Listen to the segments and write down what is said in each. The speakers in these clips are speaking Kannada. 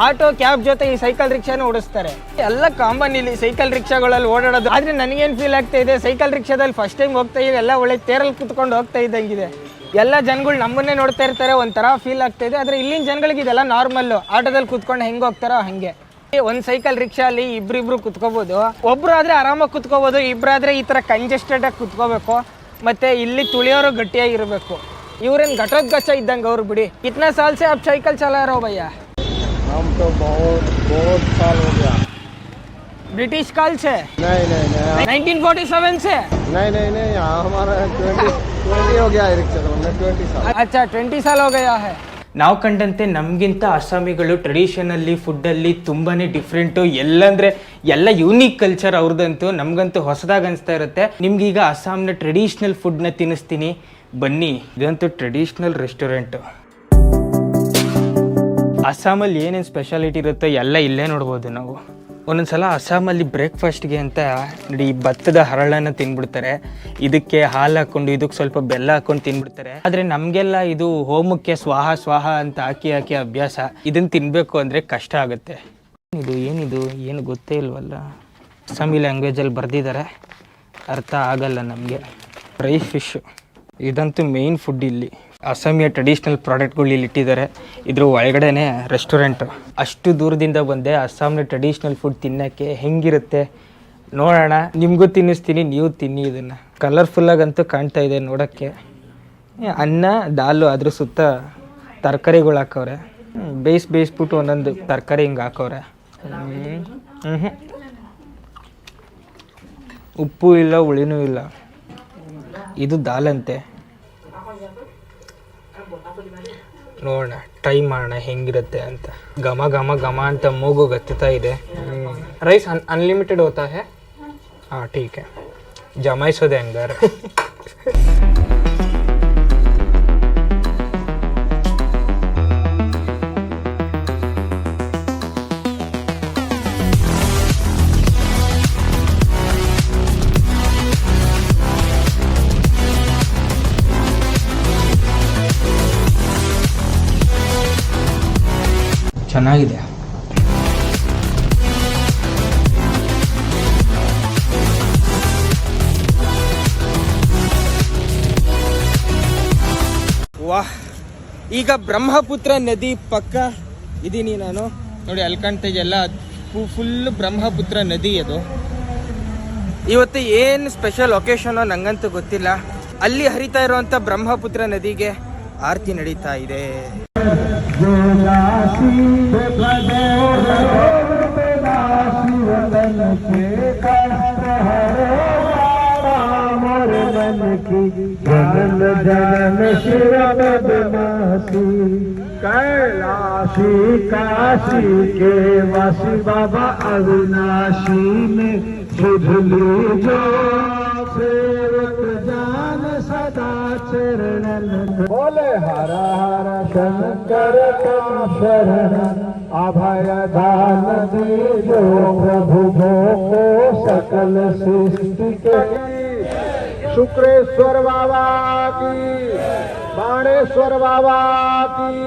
ಆಟೋ ಕ್ಯಾಬ್ ಜೊತೆ ಈ ಸೈಕಲ್ ರಿಕ್ಷಾನ ಓಡಿಸ್ತಾರೆ. ಎಲ್ಲ ಕಾಮನ್ ಇಲ್ಲಿ ಸೈಕಲ್ ರಿಕ್ಷಾಗಳಲ್ಲಿ ಓಡಾಡೋದು. ಆದ್ರೆ ನನಗೇನು ಫೀಲ್ ಆಗ್ತಾ ಇದೆ, ಸೈಕಲ್ ರಿಕ್ಷಾದಲ್ಲಿ ಫಸ್ಟ್ ಟೈಮ್ ಹೋಗ್ತಾ ಇದೆ, ಎಲ್ಲ ಒಳ್ಳೆ ತೇರಲ್ಲಿ ಕುತ್ಕೊಂಡು ಹೋಗ್ತಾ ಇದ್ದಂಗಿದೆ. ಎಲ್ಲ ಜನಗಳು ನಮ್ಮನ್ನೇ ನೋಡ್ತಾ ಇರ್ತಾರೆ, ಒಂಥರ ಫೀಲ್ ಆಗ್ತಾ ಇದೆ. ಆದ್ರೆ ಇಲ್ಲಿನ ಜನಗಳಿಗೆ ಇದೆಲ್ಲ ನಾರ್ಮಲ್. ಆಟೋದಲ್ಲಿ ಕುತ್ಕೊಂಡು ಹೆಂಗೆ ಹೋಗ್ತಾರೋ ಹಂಗೆ. ಒಂದು ಸೈಕಲ್ ರಿಕ್ಷಾ ಅಲ್ಲಿ ಇಬ್ರಿಬ್ರು ಕುತ್ಕೋಬಹುದು. ಒಬ್ರು ಆದ್ರೆ ಆರಾಮಾಗಿ ಕುತ್ಕೋಬಹುದು, ಇಬ್ಬರಾದ್ರೆ ಈ ತರ ಕಂಜೆಸ್ಟೆಡ್ ಆಗಿ ಕುತ್ಕೋಬೇಕು. ಮತ್ತೆ ಇಲ್ಲಿ ತುಳಿಯೋರು ಗಟ್ಟಿಯಾಗಿರ್ಬೇಕು. ಇವ್ರೇನ್ ಘಟೋತ್ಕಚ ಇದ್ದಂಗೆ ಅವ್ರು ಬಿಡಿ. कितना साल से आप साइकिल चला रहे हो भैया? हम तो बहुत साल हो गया. ब्रिटिश काल से? नहीं 1947 से? नहीं यहाँ हमारा 20 हो गया है रिक्शा में. 20 साल. अच्छा 20 साल हो गया है. ನಾವು ಕಂಡಂತೆ ನಮಗಿಂತ ಅಸ್ಸಾಮಿಗಳು ಟ್ರೆಡಿಷನಲ್ಲಿ ಫುಡ್ಡಲ್ಲಿ ತುಂಬಾ ಡಿಫ್ರೆಂಟು. ಎಲ್ಲ ಯೂನಿಕ್ ಕಲ್ಚರ್ ಅವ್ರದ್ದಂತೂ. ನಮಗಂತೂ ಹೊಸದಾಗಿ ಅನಿಸ್ತಾ ಇರುತ್ತೆ. ನಿಮ್ಗೀಗ ಅಸ್ಸಾಂನ ಟ್ರೆಡಿಷ್ನಲ್ ಫುಡ್ನ ತಿನ್ನಿಸ್ತೀನಿ ಬನ್ನಿ. ಇದಂತೂ ಟ್ರೆಡಿಷ್ನಲ್ ರೆಸ್ಟೋರೆಂಟು. ಅಸ್ಸಾಮಲ್ಲಿ ಏನೇನು ಸ್ಪೆಷಾಲಿಟಿ ಇರುತ್ತೋ ಎಲ್ಲ ಇಲ್ಲೇ ನೋಡ್ಬೋದು ನಾವು. ಒಂದೊಂದ್ಸಲ ಅಸ್ಸಾಮಲ್ಲಿ ಬ್ರೇಕ್ಫಾಸ್ಟ್ಗೆ ಅಂತ ನೋಡಿ ಭತ್ತದ ಹರಳನ್ನು ತಿನ್ಬಿಡ್ತಾರೆ. ಇದಕ್ಕೆ ಹಾಲು ಹಾಕ್ಕೊಂಡು ಇದಕ್ಕೆ ಸ್ವಲ್ಪ ಬೆಲ್ಲ ಹಾಕ್ಕೊಂಡು ತಿನ್ಬಿಡ್ತಾರೆ. ಆದರೆ ನಮಗೆಲ್ಲ ಇದು ಹೋಮಕ್ಕೆ ಸ್ವಾಹ ಅಂತ ಹಾಕಿ ಅಭ್ಯಾಸ. ಇದನ್ನು ತಿನ್ನಬೇಕು ಅಂದರೆ ಕಷ್ಟ ಆಗುತ್ತೆ. ಏನಿದು ಏನು ಗೊತ್ತೇ ಇಲ್ವಲ್ಲ. ಅಸ್ಸಾಮಿ ಲ್ಯಾಂಗ್ವೇಜಲ್ಲಿ ಬರೆದಿದ್ದಾರೆ, ಅರ್ಥ ಆಗಲ್ಲ ನಮಗೆ. ಫ್ರೈ ಫಿಶ್ ಇದಂತೂ ಮೇಯ್ನ್ ಫುಡ್ ಇಲ್ಲಿ. ಅಸ್ಸಾಮಿಯ ಟ್ರೆಡಿಷ್ನಲ್ ಪ್ರಾಡಕ್ಟ್ಗಳು ಇಲ್ಲಿ ಇಟ್ಟಿದ್ದಾರೆ. ಇದ್ರ ಒಳಗಡೆನೆ ರೆಸ್ಟೋರೆಂಟು. ಅಷ್ಟು ದೂರದಿಂದ ಬಂದೆ ಅಸ್ಸಾಂನ ಟ್ರೆಡಿಷ್ನಲ್ ಫುಡ್ ತಿನ್ನೋಕ್ಕೆ. ಹೆಂಗಿರುತ್ತೆ ನೋಡೋಣ, ನಿಮಗೂ ತಿನ್ನಿಸ್ತೀನಿ, ನೀವು ತಿನ್ನಿ. ಇದನ್ನು ಕಲರ್ಫುಲ್ಲಾಗಂತೂ ಕಾಣ್ತಾ ಇದೆ ನೋಡೋಕ್ಕೆ. ಅನ್ನ ದಾಲು, ಅದ್ರ ಸುತ್ತ ತರಕಾರಿಗಳು ಹಾಕವ್ರೆ. ಬೇಯಿಸ್ಬಿಟ್ಟು ಒಂದೊಂದು ತರಕಾರಿ ಹಿಂಗೆ ಹಾಕವ್ರೆ. ಉಪ್ಪು ಇಲ್ಲ, ಹುಳಿನೂ ಇಲ್ಲ. ಇದು ದಾಲಂತೆ. ನೋಡೋಣ, ಟ್ರೈ ಮಾಡೋಣ ಹೆಂಗಿರುತ್ತೆ ಅಂತ. ಘಮ ಅಂತ ಮೂಗು ಗತ್ತುತ್ತಾ ಇದೆ. ರೈಸ್ ಅನ್ಲಿಮಿಟೆಡ್ ಹೋತಾ ಹೇ? ಹಾಂ ಠೀಕ್ ಹೇ, ಜಮಾಯಿಸೋದೆ ಹಂಗಾರೆ. ಚೆನ್ನಾಗಿದೆ. ವಾಹ್, ಈಗ ಬ್ರಹ್ಮಪುತ್ರ ನದಿ ಪಕ್ಕ ಇದ್ದೀನಿ ನಾನು. ನೋಡಿ ಅಲ್ಲಿ ಕಾಣ್ತಾ ಇದೆಯಲ್ಲ, ಫುಲ್ ಬ್ರಹ್ಮಪುತ್ರ ನದಿ ಅದು. ಇವತ್ತು ಏನು ಸ್ಪೆಷಲ್ ಒಕೇಶನೋ ನಂಗಂತೂ ಗೊತ್ತಿಲ್ಲ. ಅಲ್ಲಿ ಹರಿತಾ ಇರುವಂಥ ಬ್ರಹ್ಮಪುತ್ರ ನದಿಗೆ ಆರತಿ ನಡೀತಾ ಇದೆ. कैलाशी काशी के वासी बाबा अविनाशी में सुधली जो सेवक जान सदा चरणन. बोले हर हर शंकर का शरण अभय दान दीजो प्रभु को सकल सृष्टि के. शुक्रेश्वर बाबा की, बाणेश्वर बाबा की,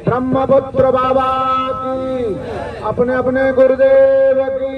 ब्रह्मपुत्र बाबा की, अपने अपने गुरुदेव की.